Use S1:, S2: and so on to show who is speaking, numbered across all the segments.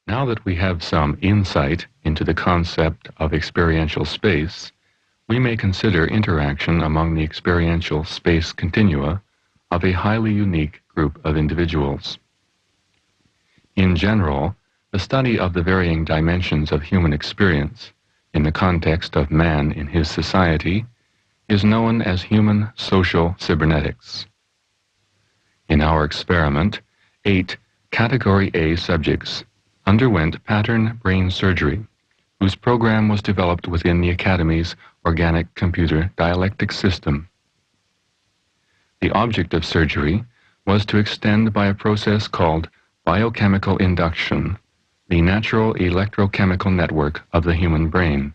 S1: Now that we have some insight into the concept of experiential space, we may consider interaction among the experiential space continua of a highly unique group of individuals. In general, the study of the varying dimensions of human experience in the context of man in his society is known as human social cybernetics. In our experiment, 8 Category A subjects underwent pattern brain surgery, whose program was developed within the Academy's organic computer dialectic system. The object of surgery was to extend by a process called biochemical induction the natural electrochemical network of the human brain.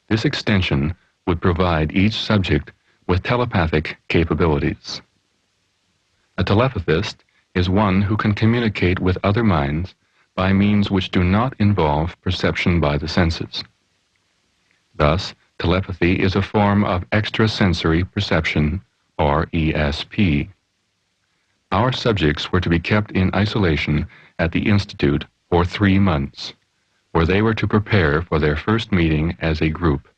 S1: This extension would provide each subject with telepathic capabilities. A telepathist is one who can communicate with other minds by means which do not involve perception by the senses. Thus, telepathy is a form of extrasensory perception, or ESP. Our subjects were to be kept in isolation at the Institute for 3 months, where they were to prepare for their first meeting as a group.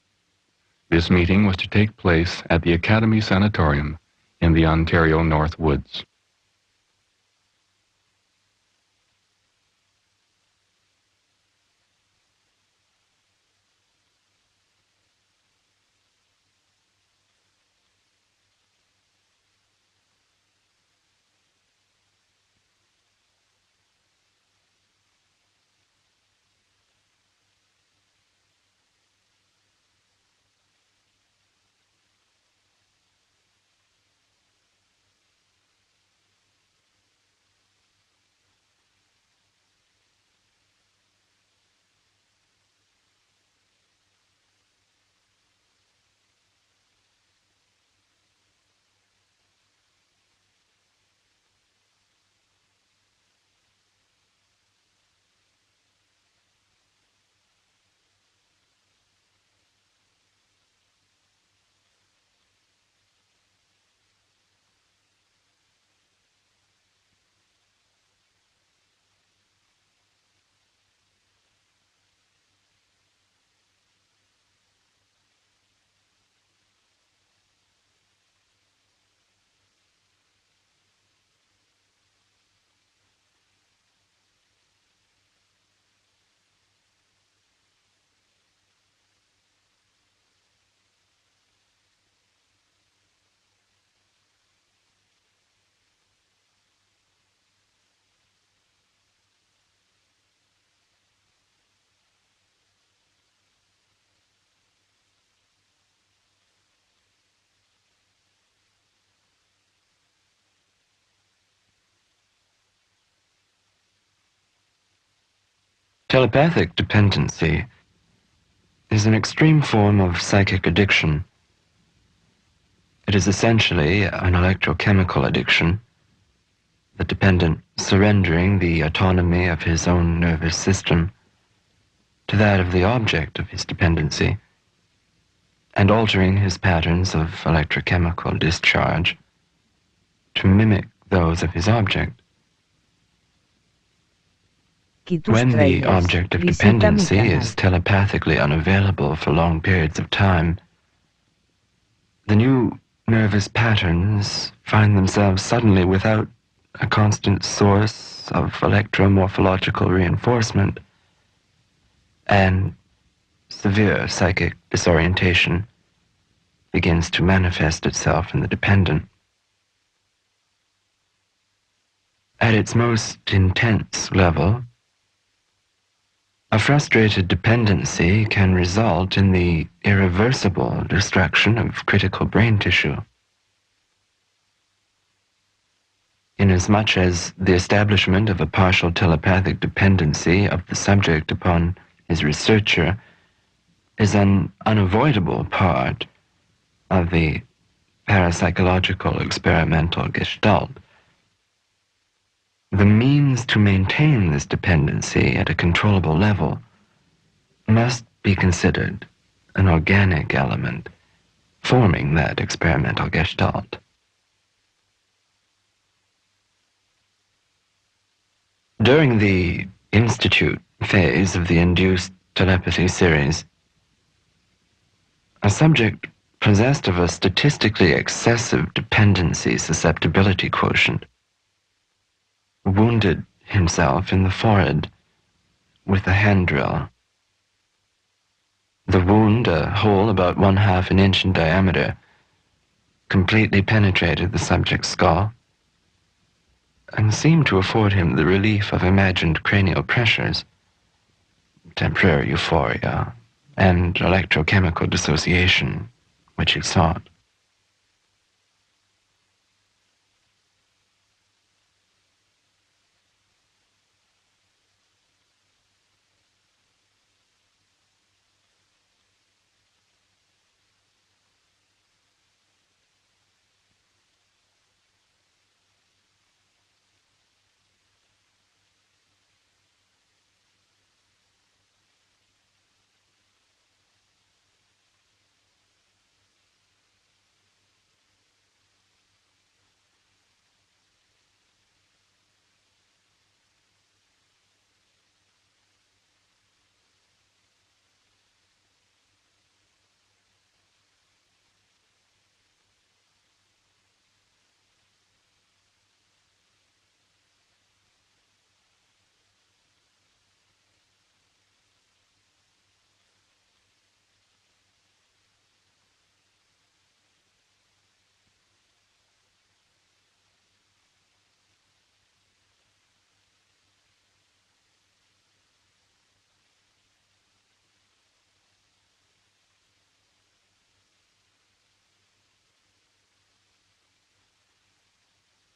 S1: This meeting was to take place at the Academy Sanatorium in the Ontario North Woods.
S2: Telepathic dependency is an extreme form of psychic addiction. It is essentially an electrochemical addiction, the dependent surrendering the autonomy of his own nervous system to that of the object of his dependency, and altering his patterns of electrochemical discharge to mimic those of his object. When the object of dependency is telepathically unavailable for long periods of time, the new nervous patterns find themselves suddenly without a constant source of electromorphological reinforcement, and severe psychic disorientation begins to manifest itself in the dependent. At its most intense level, a frustrated dependency can result in the irreversible destruction of critical brain tissue. Inasmuch as the establishment of a partial telepathic dependency of the subject upon his researcher is an unavoidable part of the parapsychological experimental gestalt, the means to maintain this dependency at a controllable level must be considered an organic element forming that experimental gestalt. During the institute phase of the induced telepathy series, a subject possessed of a statistically excessive dependency susceptibility quotient wounded himself in the forehead with a hand drill. The wound, a hole about 1/2 an inch in diameter, completely penetrated the subject's skull and seemed to afford him the relief of imagined cranial pressures, temporary euphoria, and electrochemical dissociation, which he sought.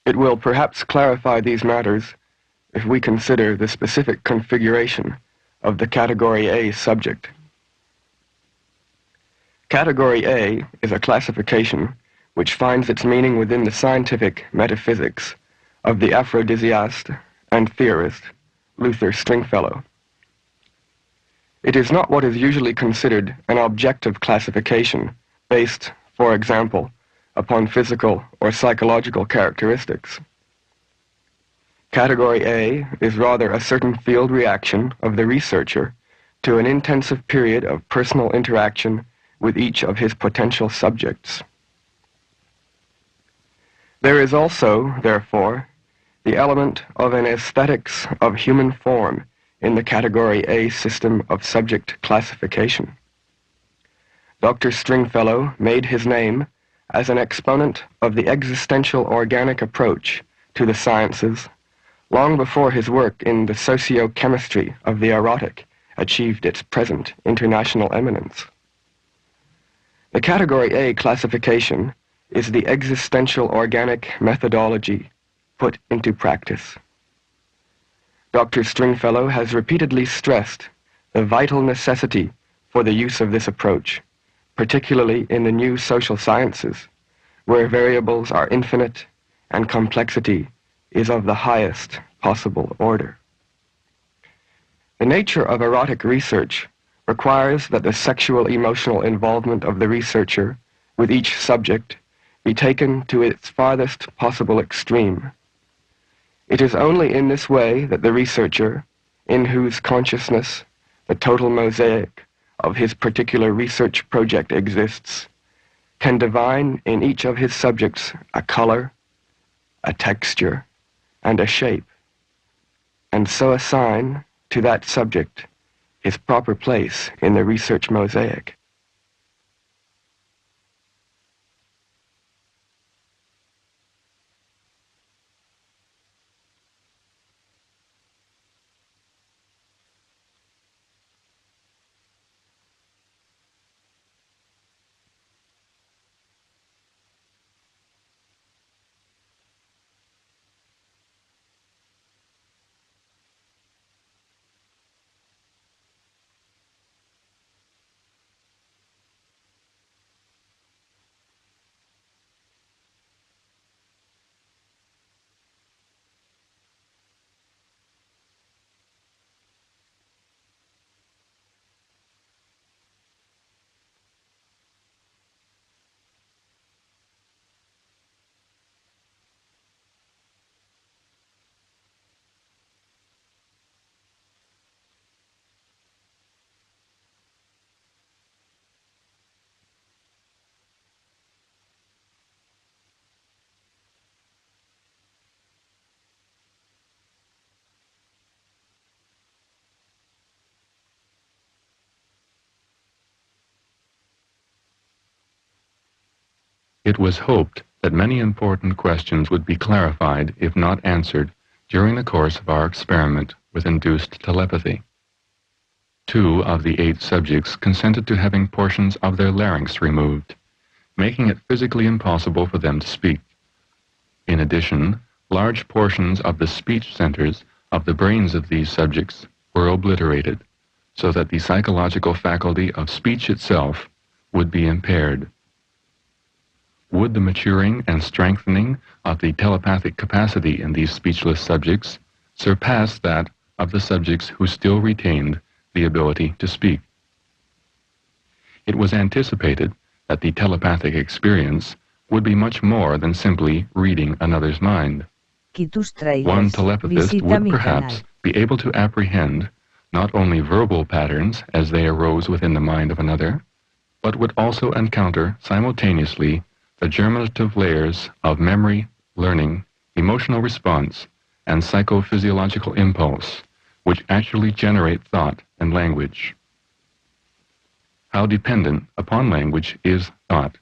S3: It will perhaps clarify these matters if we consider the specific configuration of the Category A subject. Category A is a classification which finds its meaning within the scientific metaphysics of the aphrodisiast and theorist Luther Stringfellow. It is not what is usually considered an objective classification based, for example, upon physical or psychological characteristics. Category A is rather a certain field reaction of the researcher to an intensive period of personal interaction with each of his potential subjects. There is also, therefore, the element of an aesthetics of human form in the Category A system of subject classification. Dr. Stringfellow made his name as an exponent of the existential organic approach to the sciences long before his work in the sociochemistry of the erotic achieved its present international eminence. The Category A classification is the existential organic methodology put into practice. Dr. Stringfellow has repeatedly stressed the vital necessity for the use of this approach, particularly in the new social sciences, where variables are infinite and complexity is of the highest possible order. The nature of erotic research requires that the sexual emotional involvement of the researcher with each subject be taken to its farthest possible extreme. It is only in this way that the researcher, in whose consciousness the total mosaic of his particular research project exists, can divine in each of his subjects a color, a texture, and a shape, and so assign to that subject his proper place in the research mosaic.
S1: It was hoped that many important questions would be clarified, if not answered, during the course of our experiment with induced telepathy. 2 of the 8 subjects consented to having portions of their larynx removed, making it physically impossible for them to speak. In addition, large portions of the speech centers of the brains of these subjects were obliterated, so that the psychological faculty of speech itself would be impaired. Would the maturing and strengthening of the telepathic capacity in these speechless subjects surpass that of the subjects who still retained the ability to speak? It was anticipated that the telepathic experience would be much more than simply reading another's mind. One telepathist would perhaps be able to apprehend not only verbal patterns as they arose within the mind of another, but would also encounter simultaneously the germinative layers of memory, learning, emotional response, and psychophysiological impulse, which actually generate thought and language. How dependent upon language is thought?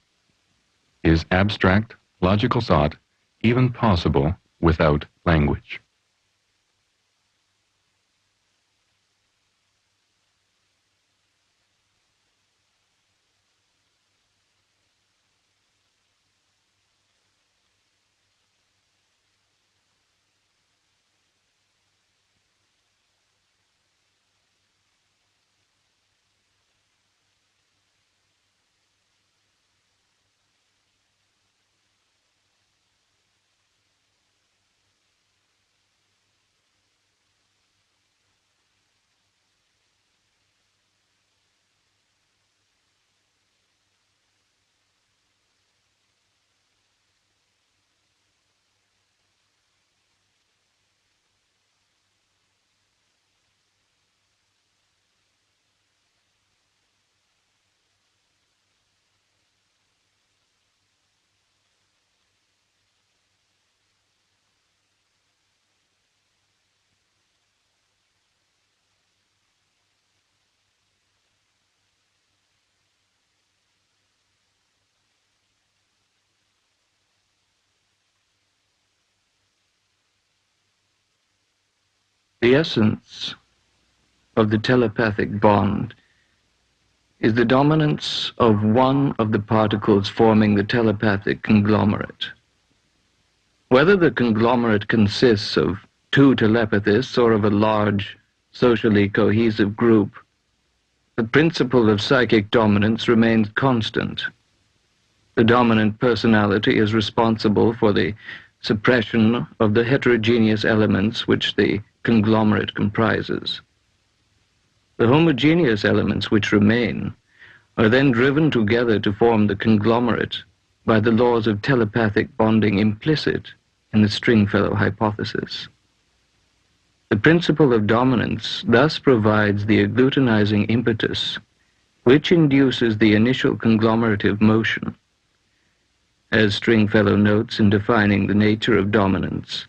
S1: Is abstract, logical thought even possible without language?
S4: The essence of the telepathic bond is the dominance of one of the particles forming the telepathic conglomerate. Whether the conglomerate consists of 2 telepathists or of a large, socially cohesive group, the principle of psychic dominance remains constant. The dominant personality is responsible for the suppression of the heterogeneous elements which the conglomerate comprises. The homogeneous elements which remain are then driven together to form the conglomerate by the laws of telepathic bonding implicit in the Stringfellow hypothesis. The principle of dominance thus provides the agglutinizing impetus which induces the initial conglomerative motion. As Stringfellow notes in defining the nature of dominance,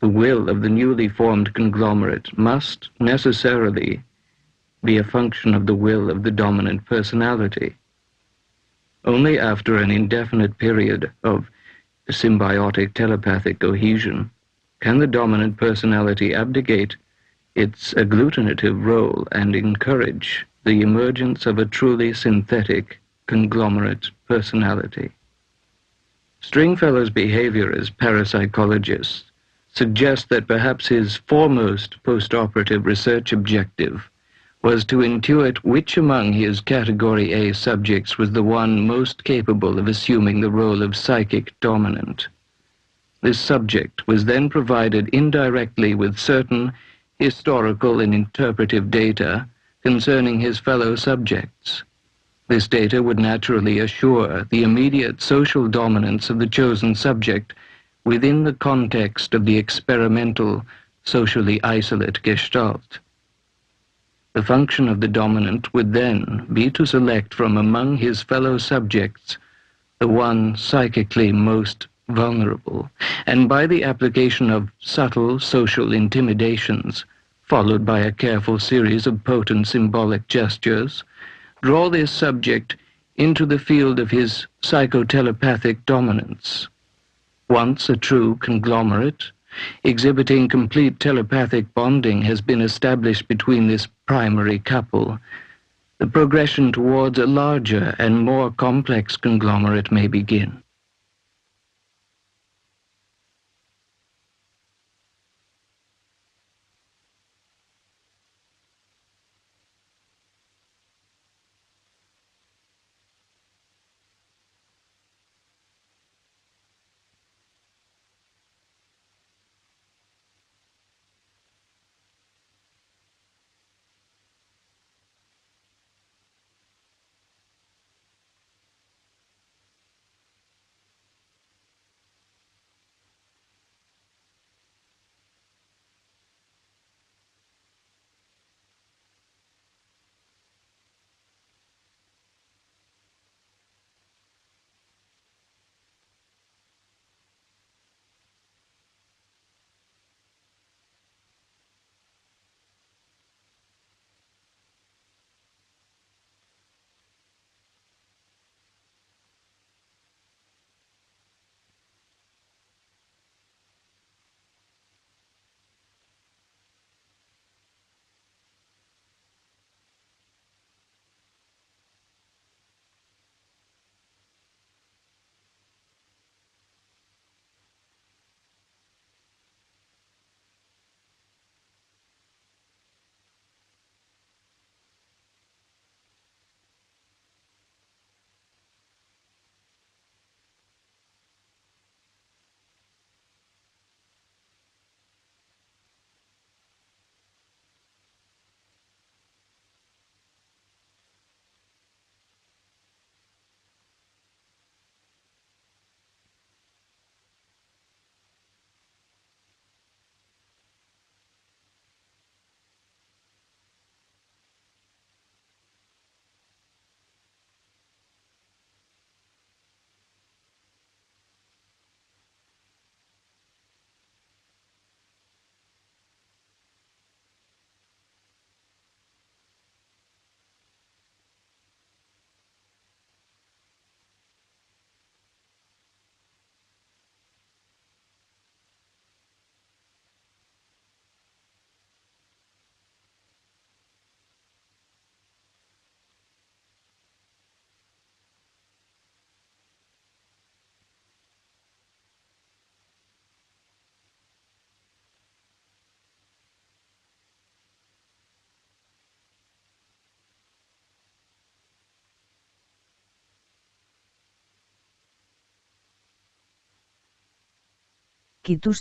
S4: the will of the newly formed conglomerate must necessarily be a function of the will of the dominant personality. Only after an indefinite period of symbiotic telepathic cohesion can the dominant personality abdicate its agglutinative role and encourage the emergence of a truly synthetic conglomerate personality. Stringfellow's behavior as parapsychologist suggests that perhaps his foremost post-operative research objective was to intuit which among his Category A subjects was the one most capable of assuming the role of psychic dominant. This subject was then provided indirectly with certain historical and interpretive data concerning his fellow subjects. This data would naturally assure the immediate social dominance of the chosen subject within the context of the experimental, socially isolate gestalt. The function of the dominant would then be to select from among his fellow subjects the one psychically most vulnerable, and by the application of subtle social intimidations, followed by a careful series of potent symbolic gestures, draw this subject into the field of his psychotelepathic dominance. Once a true conglomerate, exhibiting complete telepathic bonding has been established between this primary couple, the progression towards a larger and more complex conglomerate may begin.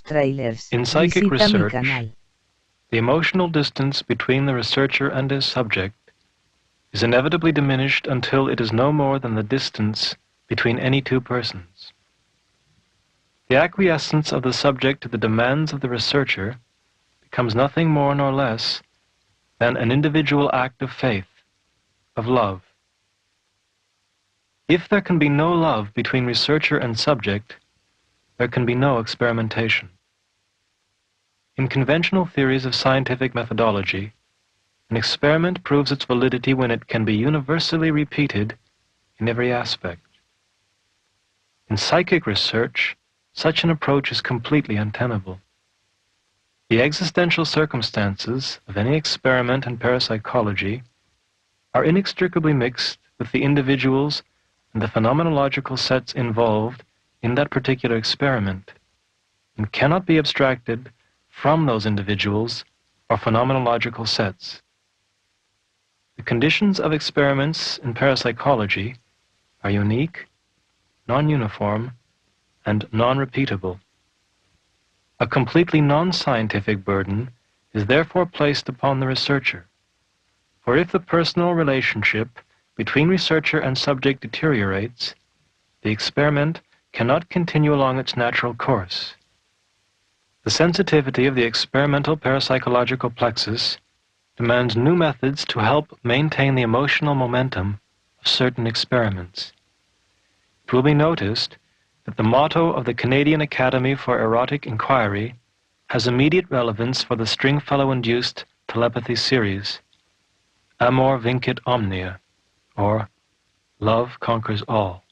S5: Tráilers.
S6: In psychic
S5: Visita mi
S6: research,
S5: canal.
S6: the emotional distance between the researcher and his subject is inevitably diminished until it is no more than the distance between any two persons. The acquiescence of the subject to the demands of the researcher becomes nothing more nor less than an individual act of faith, of love. If there can be no love between researcher and subject, there can be no experimentation. In conventional theories of scientific methodology, an experiment proves its validity when it can be universally repeated in every aspect. In psychic research, such an approach is completely untenable. The existential circumstances of any experiment in parapsychology are inextricably mixed with the individuals and the phenomenological sets involved in that particular experiment, and cannot be abstracted from those individuals or phenomenological sets. The conditions of experiments in parapsychology are unique, non-uniform, and non-repeatable. A completely non-scientific burden is therefore placed upon the researcher, for if the personal relationship between researcher and subject deteriorates, the experiment cannot continue along its natural course. The sensitivity of the experimental parapsychological plexus demands new methods to help maintain the emotional momentum of certain experiments. It will be noticed that the motto of the Canadian Academy for Erotic Inquiry has immediate relevance for the Stringfellow-induced telepathy series, Amor Vincit Omnia, or love conquers all.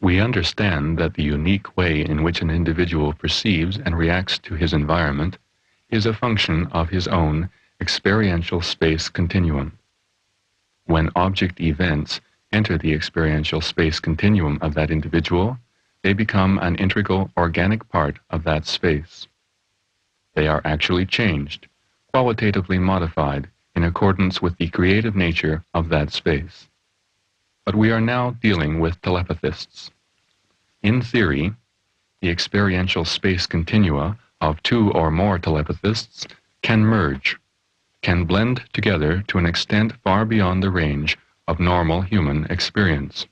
S1: We understand that the unique way in which an individual perceives and reacts to his environment is a function of his own experiential space continuum. When object events enter the experiential space continuum of that individual, they become an integral organic part of that space. They are actually changed, qualitatively modified in accordance with the creative nature of that space. But we are now dealing with telepathists. In theory, the experiential space continua of two or more telepathists can merge, can blend together to an extent far beyond the range of normal human experience.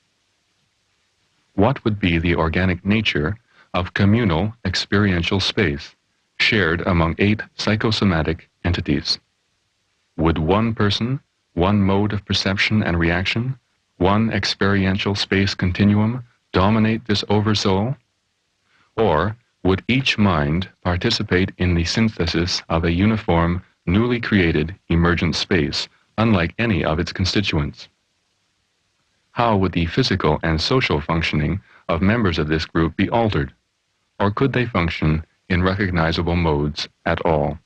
S1: What would be the organic nature of communal experiential space shared among 8 psychosomatic entities? Would one person, one mode of perception and reaction, one experiential space continuum dominate this oversoul? Or would each mind participate in the synthesis of a uniform, newly created emergent space, unlike any of its constituents? How would the physical and social functioning of members of this group be altered? Or could they function in recognizable modes at all?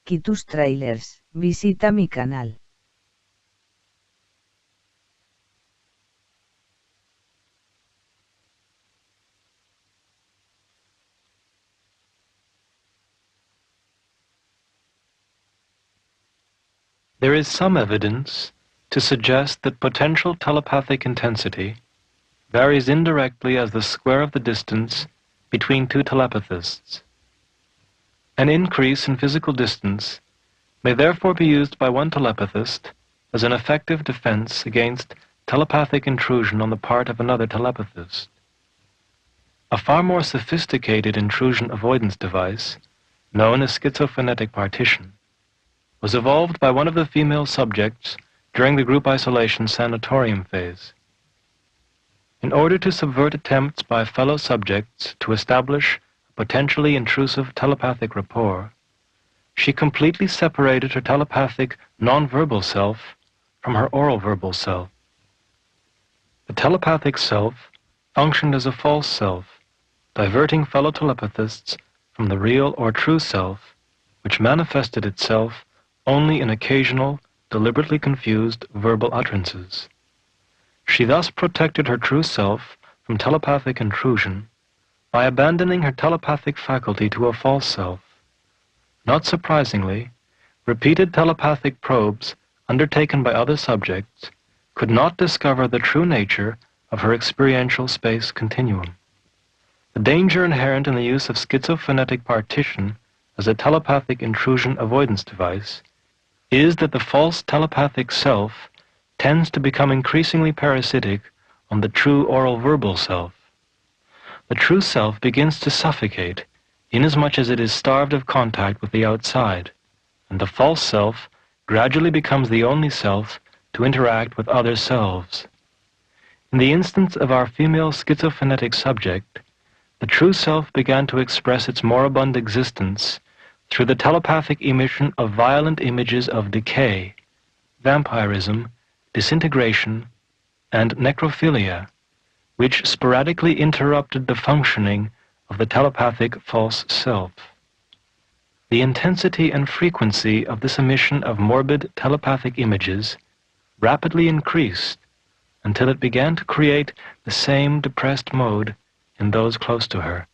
S5: Tus tráilers, visita mi canal.
S6: There is some evidence to suggest that potential telepathic intensity varies indirectly as the square of the distance between two telepathists. An increase in physical distance may therefore be used by one telepathist as an effective defense against telepathic intrusion on the part of another telepathist. A far more sophisticated intrusion avoidance device, known as schizophonetic partition, was evolved by one of the female subjects during the group isolation sanatorium phase. In order to subvert attempts by fellow subjects to establish a potentially intrusive telepathic rapport, she completely separated her telepathic non-verbal self from her oral verbal self. The telepathic self functioned as a false self, diverting fellow telepathists from the real or true self, which manifested itself only in occasional, deliberately confused verbal utterances. She thus protected her true self from telepathic intrusion by abandoning her telepathic faculty to a false self, Not surprisingly, repeated telepathic probes undertaken by other subjects could not discover the true nature of her experiential space continuum. The danger inherent in the use of schizophonetic partition as a telepathic intrusion avoidance device is that the false telepathic self tends to become increasingly parasitic on the true oral verbal self. The true self begins to suffocate inasmuch as it is starved of contact with the outside, and the false self gradually becomes the only self to interact with other selves. In the instance of our female schizophonetic subject, the true self began to express its moribund existence through the telepathic emission of violent images of decay, vampirism, disintegration, and necrophilia, which sporadically interrupted the functioning of the telepathic false self. The intensity and frequency of this emission of morbid telepathic images rapidly increased until it began to create the same depressed mode in those close to her.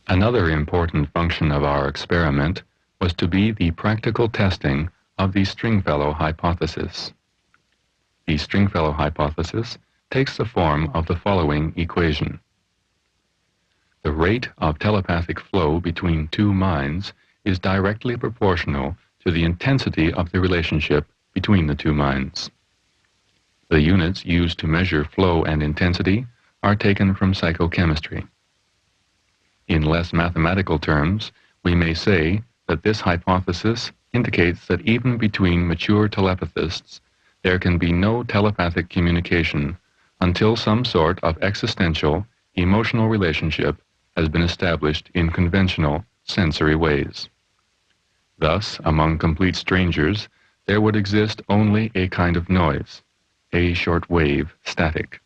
S1: Another important function of our experiment was to be the practical testing of the Stringfellow hypothesis. The Stringfellow hypothesis takes the form of the following equation. The rate of telepathic flow between two minds is directly proportional to the intensity of the relationship between the two minds. The units used to measure flow and intensity are taken from psychochemistry. In less mathematical terms, we may say that this hypothesis indicates that even between mature telepathists, there can be no telepathic communication until some sort of existential, emotional relationship has been established in conventional sensory ways. Thus, among complete strangers, there would exist only a kind of noise, a short wave static.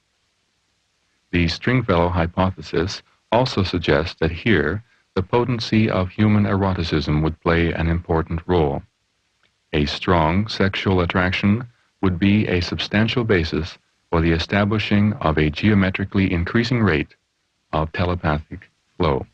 S1: The Stringfellow hypothesis also suggests that here the potency of human eroticism would play an important role. A strong sexual attraction would be a substantial basis for the establishing of a geometrically increasing rate of telepathic flow.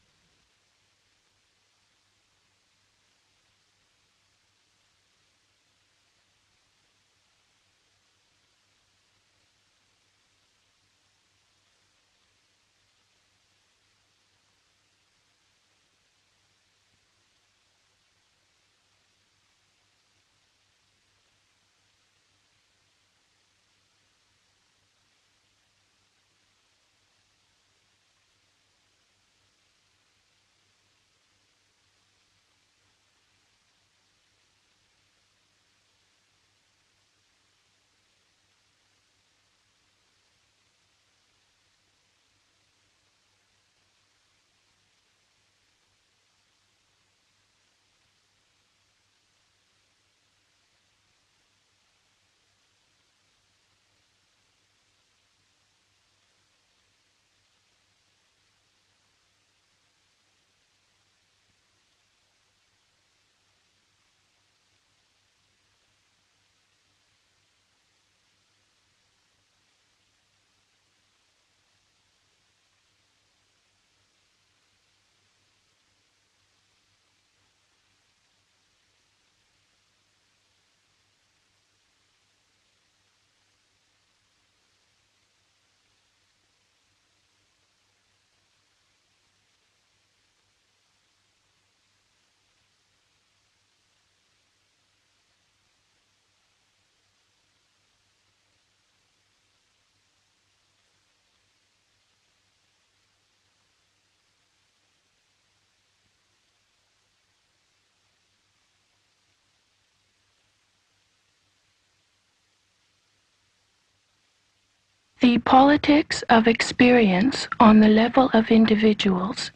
S7: The politics of experience on the level of individuals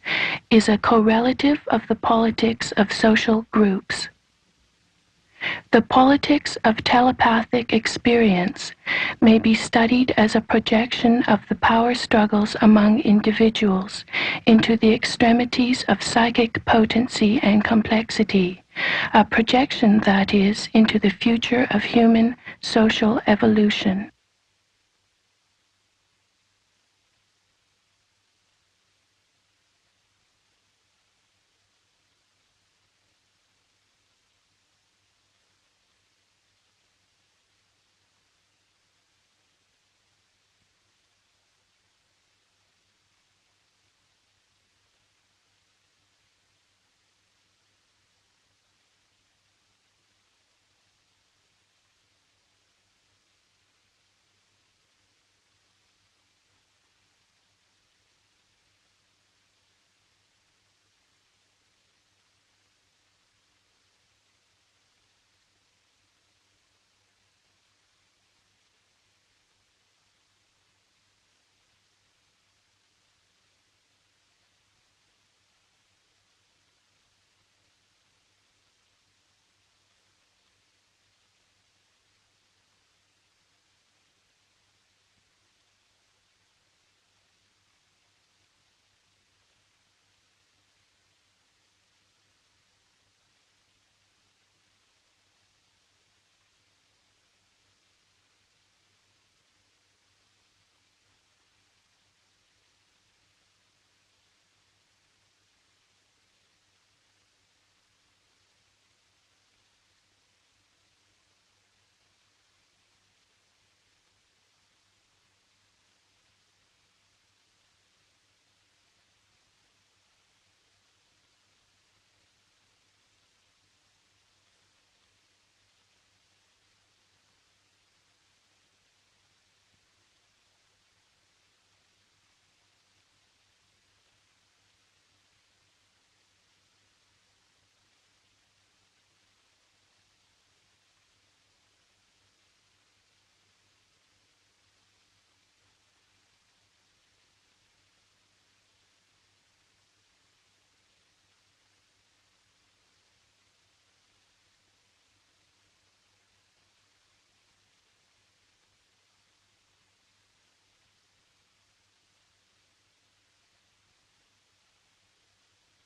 S7: is a correlative of the politics of social groups. The politics of telepathic experience may be studied as a projection of the power struggles among individuals into the extremities of psychic potency and complexity, a projection, that is, into the future of human social evolution.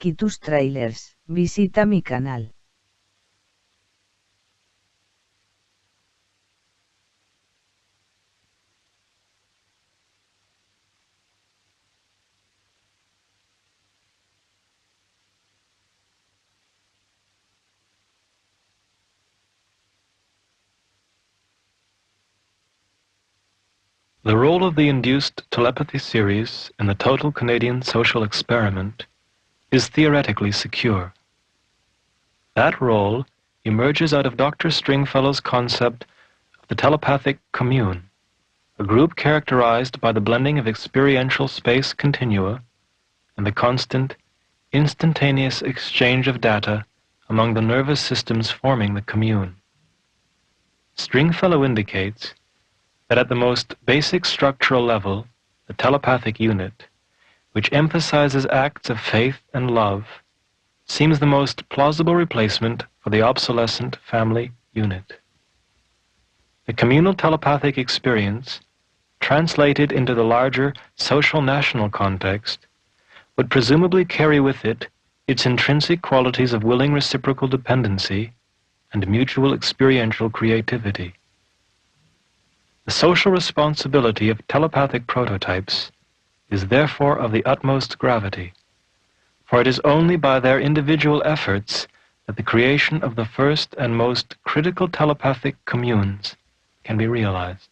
S5: Tus trailers, visita mi canal.
S6: The role of the induced telepathy series in the total Canadian social experiment is theoretically secure. That role emerges out of Dr. Stringfellow's concept of the telepathic commune, a group characterized by the blending of experiential space continua and the constant, instantaneous exchange of data among the nervous systems forming the commune. Stringfellow indicates that at the most basic structural level, the telepathic unit, which emphasizes acts of faith and love, seems the most plausible replacement for the obsolescent family unit. The communal telepathic experience, translated into the larger social national context, would presumably carry with it its intrinsic qualities of willing reciprocal dependency and mutual experiential creativity. The social responsibility of telepathic prototypes is therefore of the utmost gravity, for it is only by their individual efforts that the creation of the first and most critical telepathic communes can be realized.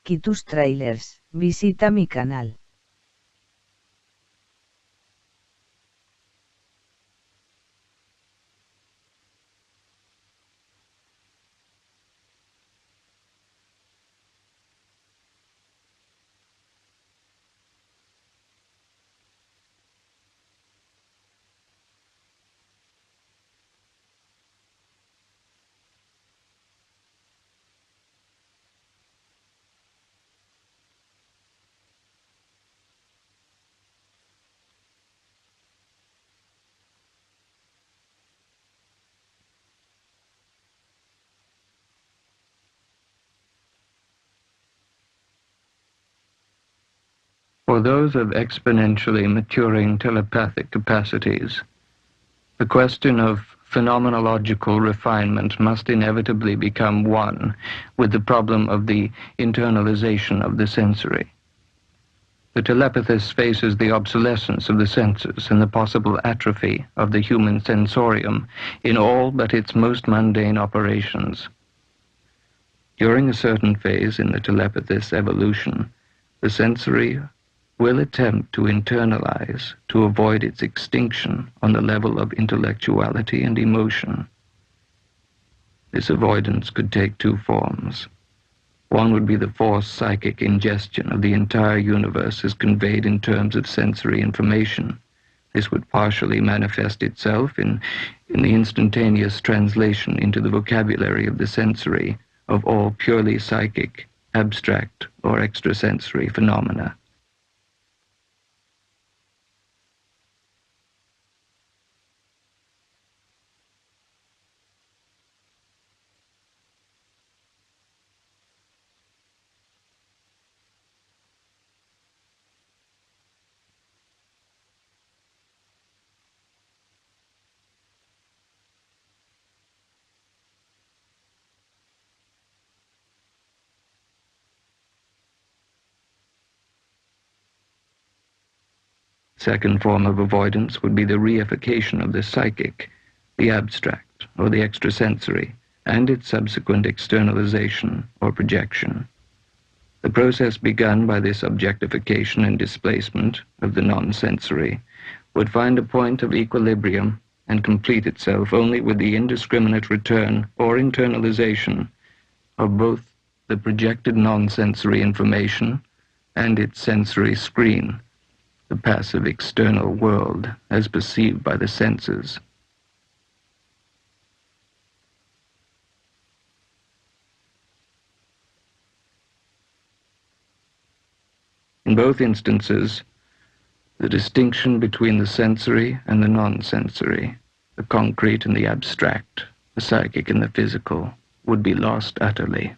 S5: tus tráilers, visita mi canal.
S4: For those of exponentially maturing telepathic capacities, the question of phenomenological refinement must inevitably become one with the problem of the internalization of the sensory. The telepathist faces the obsolescence of the senses and the possible atrophy of the human sensorium in all but its most mundane operations. During a certain phase in the telepathist's evolution, the sensory will attempt to internalize to avoid its extinction on the level of intellectuality and emotion. This avoidance could take two forms. One would be the forced psychic ingestion of the entire universe as conveyed in terms of sensory information. This would partially manifest itself in the instantaneous translation into the vocabulary of the sensory of all purely psychic, abstract, or extrasensory phenomena. Second form of avoidance would be the reification of the psychic, the abstract, or the extrasensory, and its subsequent externalization or projection. The process begun by this objectification and displacement of the non-sensory would find a point of equilibrium and complete itself only with the indiscriminate return or internalization of both the projected non-sensory information and its sensory screen, the passive external world as perceived by the senses. In both instances, the distinction between the sensory and the non-sensory, the concrete and the abstract, the psychic and the physical, would be lost utterly.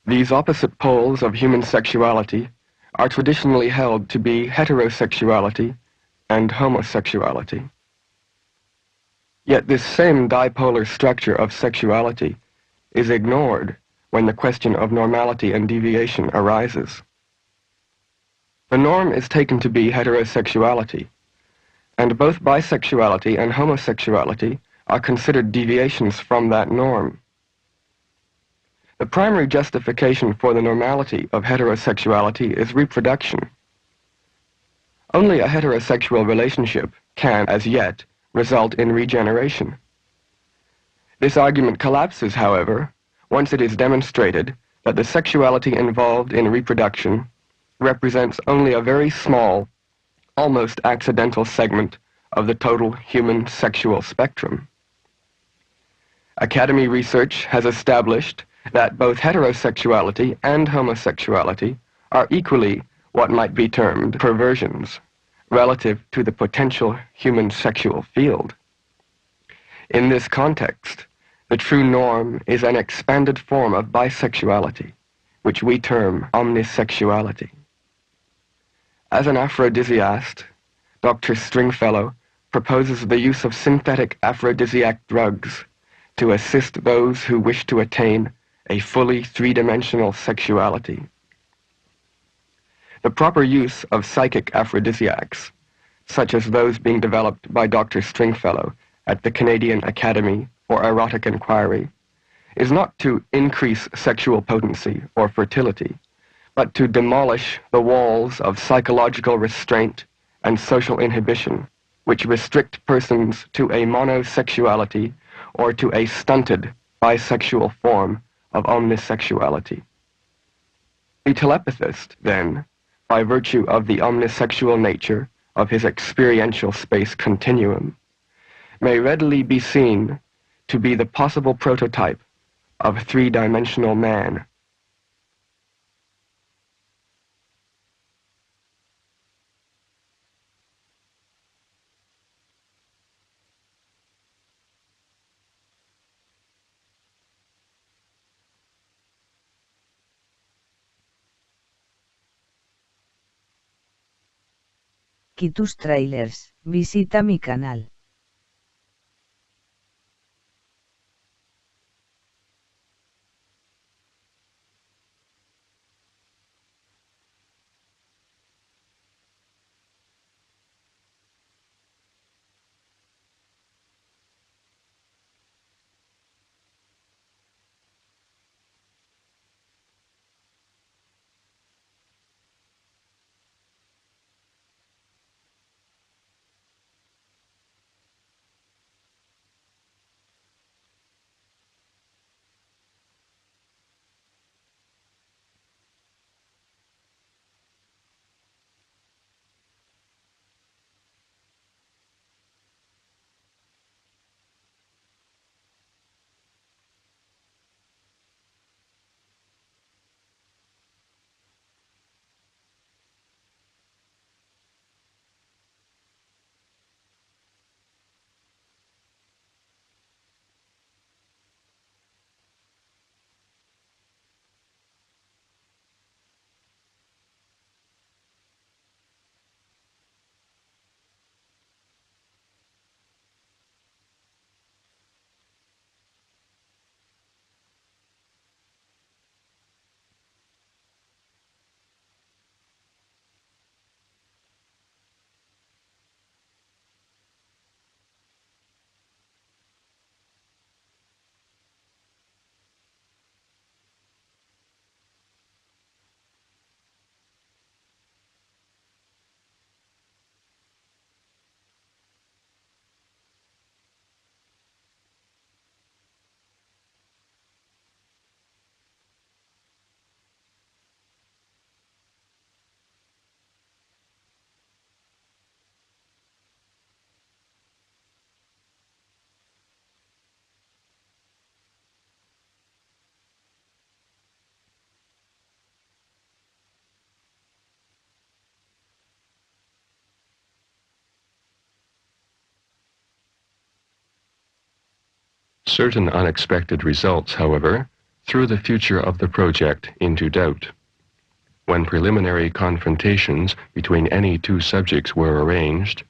S3: These opposite poles of human sexuality are traditionally held to be heterosexuality and homosexuality. Yet this same dipolar structure of sexuality is ignored when the question of normality and deviation arises. The norm is taken to be heterosexuality, and both bisexuality and homosexuality are considered deviations from that norm. The primary justification for the normality of heterosexuality is reproduction. Only a heterosexual relationship can, as yet, result in regeneration. This argument collapses, however, once it is demonstrated that the sexuality involved in reproduction represents only a very small, almost accidental segment of the total human sexual spectrum. Academy research has established that both heterosexuality and homosexuality are equally what might be termed perversions relative to the potential human sexual field. In this context, the true norm is an expanded form of bisexuality, which we term omnisexuality. As an aphrodisiast, Dr. Stringfellow proposes the use of synthetic aphrodisiac drugs to assist those who wish to attain a fully three-dimensional sexuality. The proper use of psychic aphrodisiacs, such as those being developed by Dr. Stringfellow at the Canadian Academy for Erotic Inquiry, is not to increase sexual potency or fertility, but to demolish the walls of psychological restraint and social inhibition, which restrict persons to a monosexuality or to a stunted bisexual form of omnisexuality. The telepathist, then, by virtue of the omnisexual nature of his experiential space continuum, may readily be seen to be the possible prototype of three-dimensional man.
S5: Tus trailers, visita mi canal.
S1: Certain unexpected results, however, threw the future of the project into doubt. When preliminary confrontations between any two subjects were arranged,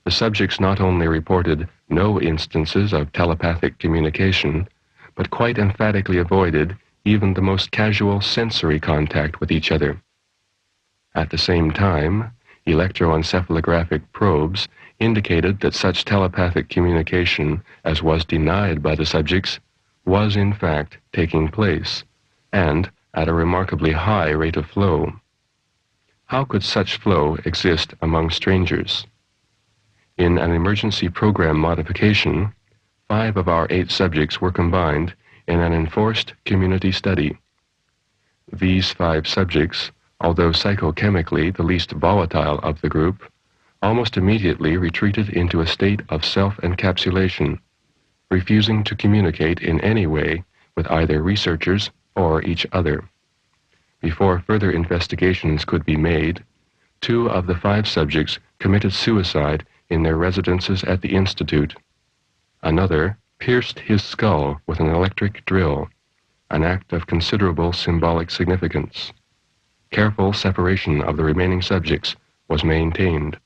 S1: the subjects not only reported no instances of telepathic communication, but quite emphatically avoided even the most casual sensory contact with each other. At the same time, electroencephalographic probes indicated that such telepathic communication as was denied by the subjects was in fact taking place, and at a remarkably high rate of flow. How could such flow exist among strangers? In an emergency program modification, 5 of our 8 subjects were combined in an enforced community study. These 5 subjects, although psychochemically the least volatile of the group, almost immediately retreated into a state of self-encapsulation, refusing to communicate in any way with either researchers or each other. Before further investigations could be made, 2 of the 5 subjects committed suicide in their residences at the Institute. Another pierced his skull with an electric drill, an act of considerable symbolic significance. Careful separation of the remaining subjects was maintained.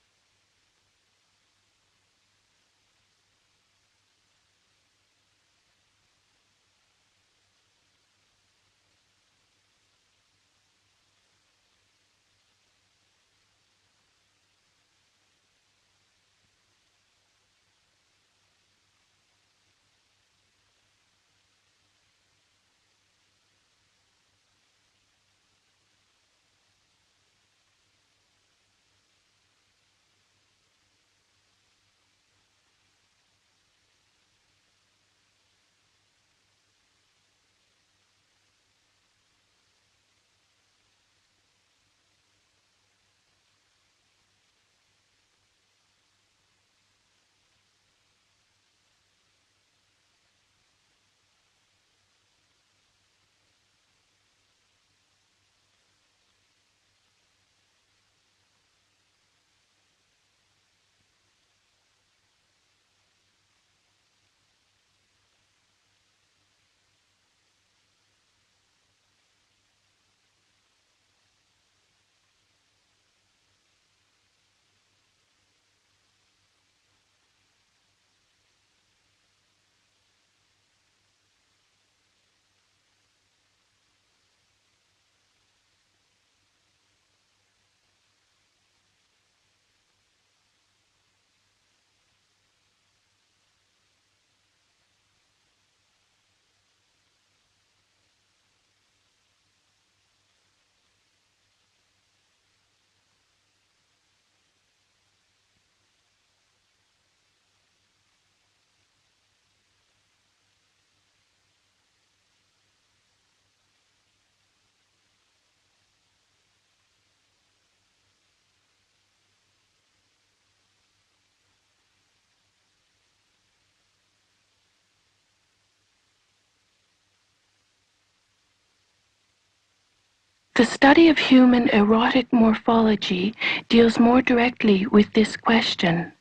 S7: The study of human erotic morphology deals more directly with this question.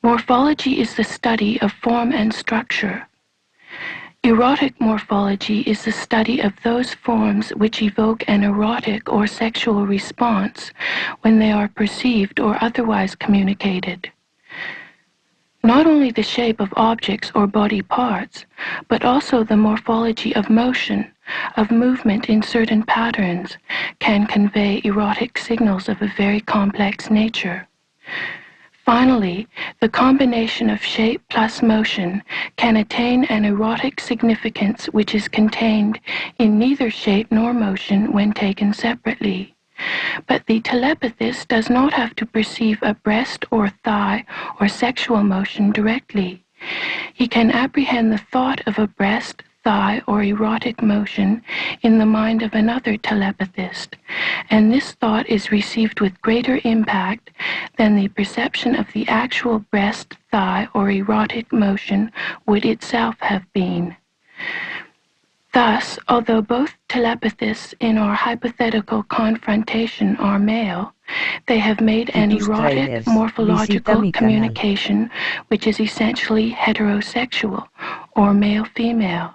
S7: Morphology is the study of form and structure. Erotic morphology is the study of those forms which evoke an erotic or sexual response when they are perceived or otherwise communicated. Not only the shape of objects or body parts, but also the morphology of motion, of movement in certain patterns, can convey erotic signals of a very complex nature. Finally, the combination of shape plus motion can attain an erotic significance which is contained in neither shape nor motion when taken separately. But the telepathist does not have to perceive a breast or thigh or sexual motion directly. He can apprehend the thought of a breast, thigh, or erotic motion in the mind of another telepathist, and this thought is received with greater impact than the perception of the actual breast, thigh, or erotic motion would itself have been. Thus, although both telepathists in our hypothetical confrontation are male, they have made an erotic morphological communication which is essentially heterosexual, or male-female.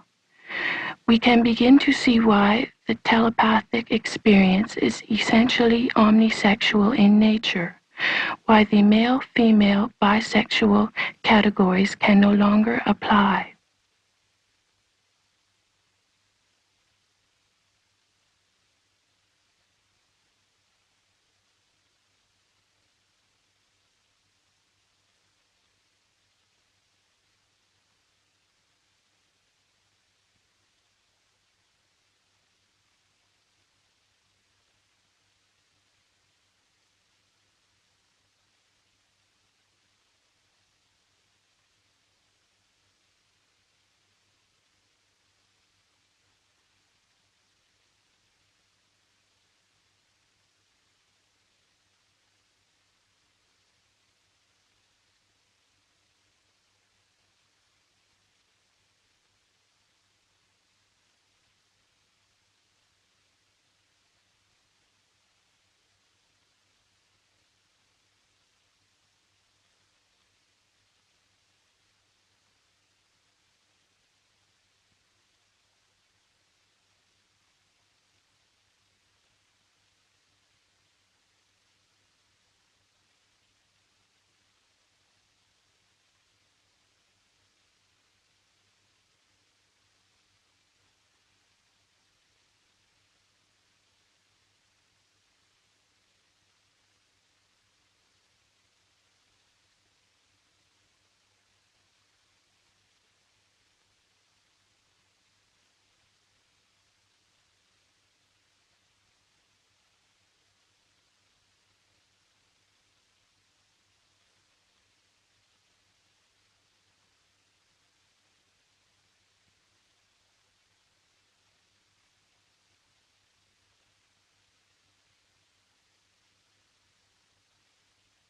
S7: We can begin to see why the telepathic experience is essentially omnisexual in nature. why the male-female bisexual categories can no longer apply.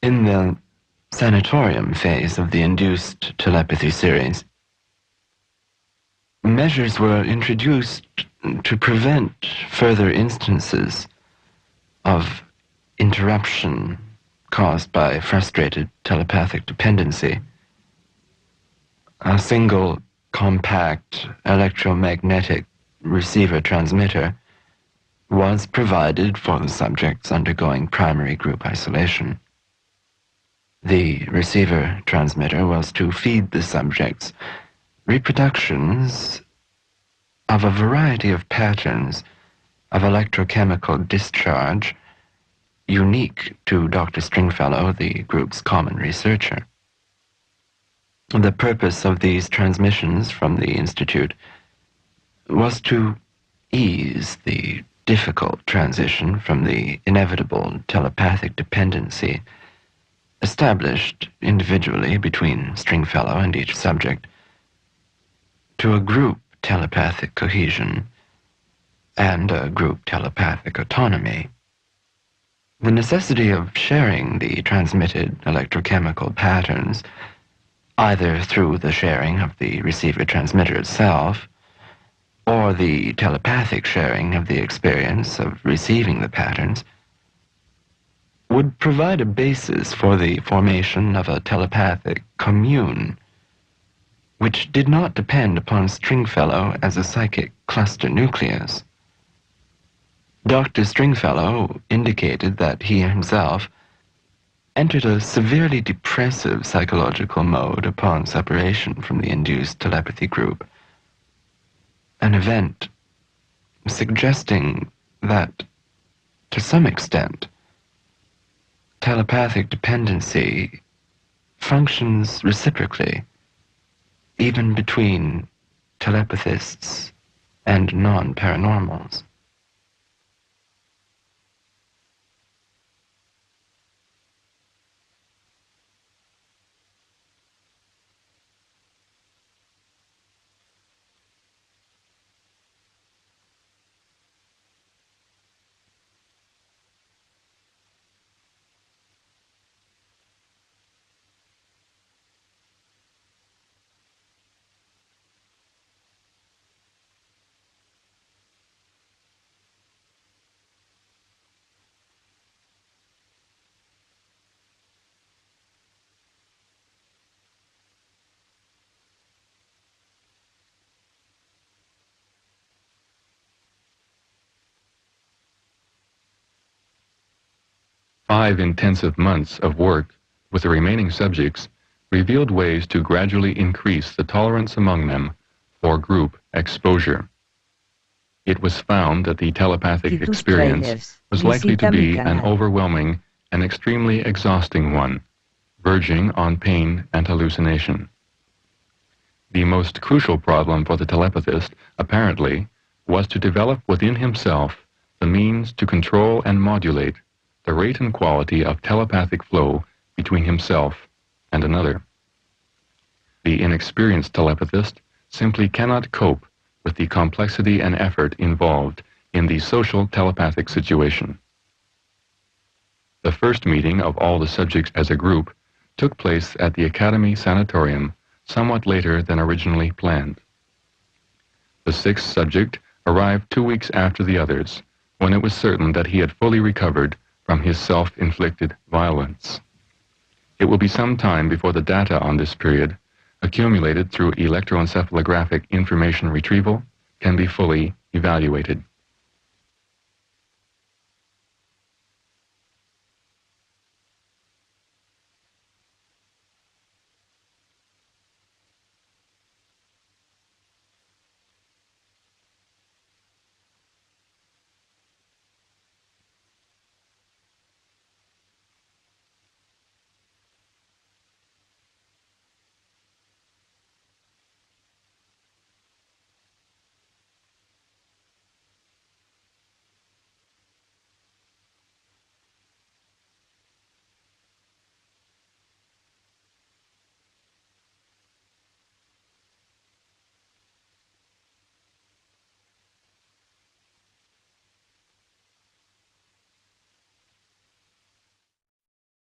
S2: In the sanatorium phase of the induced telepathy series, measures were introduced to prevent further instances of interruption caused by frustrated telepathic dependency. A single compact electromagnetic receiver transmitter was provided for the subjects undergoing primary group isolation. The receiver transmitter was to feed the subjects reproductions of a variety of patterns of electrochemical discharge unique to Dr. Stringfellow, the group's common researcher. The purpose of these transmissions from the Institute was to ease the difficult transition from the inevitable telepathic dependency established individually between Stringfellow and each subject to a group telepathic cohesion and a group telepathic autonomy. The necessity of sharing the transmitted electrochemical patterns, either through the sharing of the receiver transmitter itself, or the telepathic sharing of the experience of receiving the patterns, would provide a basis for the formation of a telepathic commune, which did not depend upon Stringfellow as a psychic cluster nucleus. Dr. Stringfellow indicated that he himself entered a severely depressive psychological mode upon separation from the induced telepathy group, an event suggesting that, to some extent, telepathic dependency functions reciprocally, even between telepathists and non-paranormals.
S1: 5 intensive months of work with the remaining subjects revealed ways to gradually increase the tolerance among them for group exposure. It was found that the telepathic experience was likely to be an overwhelming and extremely exhausting one, verging on pain and hallucination. The most crucial problem for the telepathist, apparently, was to develop within himself the means to control and modulate the rate and quality of telepathic flow between himself and another. The inexperienced telepathist simply cannot cope with the complexity and effort involved in the social telepathic situation. The first meeting of all the subjects as a group took place at the Academy Sanatorium somewhat later than originally planned. The sixth subject arrived 2 weeks after the others, when it was certain that he had fully recovered from his self-inflicted violence. It will be some time before the data on this period, accumulated through electroencephalographic information retrieval, can be fully evaluated.